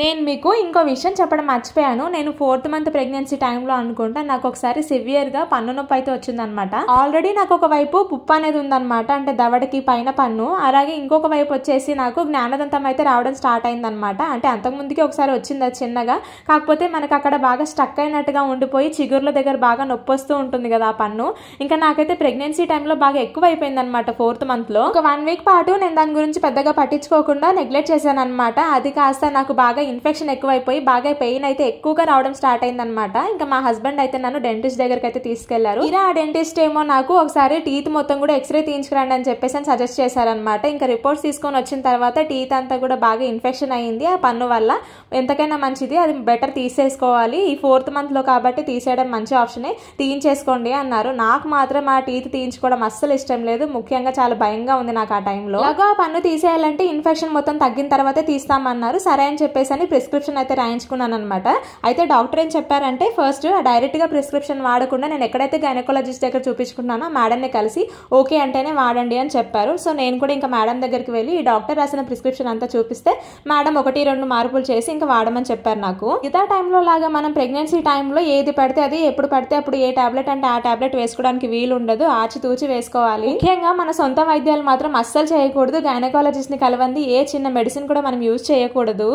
నేను మీకు ఇంకో విషయం చెప్పడం మర్చిపోయాను. నేను 4th మంత్ ప్రెగ్నెన్సీ టైంలో అనుకుంటా నాకు ఒకసారి సివియర్గా పన్ను నొప్పి అయితే వచ్చిందనమాట. ఆల్రెడీ నాకు ఒక వైపు పుప్పు అనేది ఉందనమాట, అంటే దవడకి పైన పన్ను. అలాగే ఇంకొక వైపు వచ్చేసి నాకు జ్ఞానదంతం అయితే రావడం స్టార్ట్ అయిందనమాట. అంటే అంతకుముందుకి ఒకసారి వచ్చింది అది చిన్నగా, కాకపోతే మనకు అక్కడ బాగా స్టక్ అయినట్టుగా ఉండిపోయి చిగుర్ల దగ్గర బాగా నొప్పి వస్తూ ఉంటుంది కదా ఆ పన్ను. ఇంకా నాకైతే ప్రెగ్నెన్సీ టైంలో బాగా ఎక్కువ అయిపోయింది అనమాట 4th మంత్లో. ఒక 1 వీక్ పాటు నేను దాని గురించి పెద్దగా పట్టించుకోకుండా నెగ్లెక్ట్ చేశాను అనమాట. అది కాస్త నాకు బాగా ఇన్ఫెక్షన్ ఎక్కువైపోయి బాగా పెయిన్ అయితే ఎక్కువగా రావడం స్టార్ట్ అయిందనమాట. ఇంకా మా హస్బెండ్ అయితే నన్ను డెంటిస్ట్ దగ్గరికి అయితే తీసుకెళ్లారు. ఇలా ఆ డెంటిస్ట్ ఏమో నాకు ఒకసారి టీత్ మొత్తం కూడా ఎక్స్రే తీయించుకురండి అని చెప్పేసి సజెస్ట్ చేశారనమాట. ఇంకా రిపోర్ట్స్ తీసుకొని వచ్చిన తర్వాత టీత్ అంతా కూడా బాగా ఇన్ఫెక్షన్ అయ్యింది ఆ పన్ను వల్ల. ఎంతకైనా మంచిది, అది బెటర్ తీసేసుకోవాలి, ఈ 4th మంత్లో కాబట్టి తీసేయడం మంచి ఆప్షనే, తీయించేసుకోండి అన్నారు. నాకు మాత్రం ఆ టీత్ తీయించుకోవడం అస్సలు ఇష్టం లేదు, ముఖ్యంగా చాలా భయంగా ఉంది నాకు ఆ టైంలో. ఆ పన్ను తీసేయాలంటే ఇన్ఫెక్షన్ మొత్తం తగ్గిన తర్వాతే తీస్తామన్నారు. సరే అని చెప్పేసి ప్రిస్క్రిప్షన్ అయితే రాయించుకున్నాను అనమాట. అయితే డాక్టర్ ఏం చెప్పారంటే ఫస్ట్ డైరెక్ట్ గా ప్రిస్క్రిప్షన్ వాడకుండా నేను ఎక్కడైతే గైనకాలజిస్ట్ దగ్గర చూపించుకున్నానో మేడంని కలిసి ఓకే అంటేనే వాడండి అని చెప్పారు. సో నేను కూడా ఇంకా మేడం దగ్గరికి వెళ్ళి ఈ డాక్టర్ రాసిన ప్రిస్క్రిప్షన్ అంతా చూపిస్తే మేడం 1-2 మార్పులు చేసి ఇంకా వాడమని చెప్పారు నాకు. మిగతా టైంలో లాగా మనం ప్రెగ్నెన్సీ టైంలో ఏది పడితే అది ఎప్పుడు పడితే అప్పుడు ఏ టాబ్లెట్ అంటే ఆ టాబ్లెట్ వేసుకోవడానికి వీలు ఉండదు, ఆచితూచి వేసుకోవాలి. ముఖ్యంగా మన సొంత వైద్యాలు మాత్రం అస్సలు చేయకూడదు, గైనకాలజిస్ట్ ని కలవండి, ఏ చిన్న మెడిసిన్ కూడా మనం యూజ్ చేయకూడదు.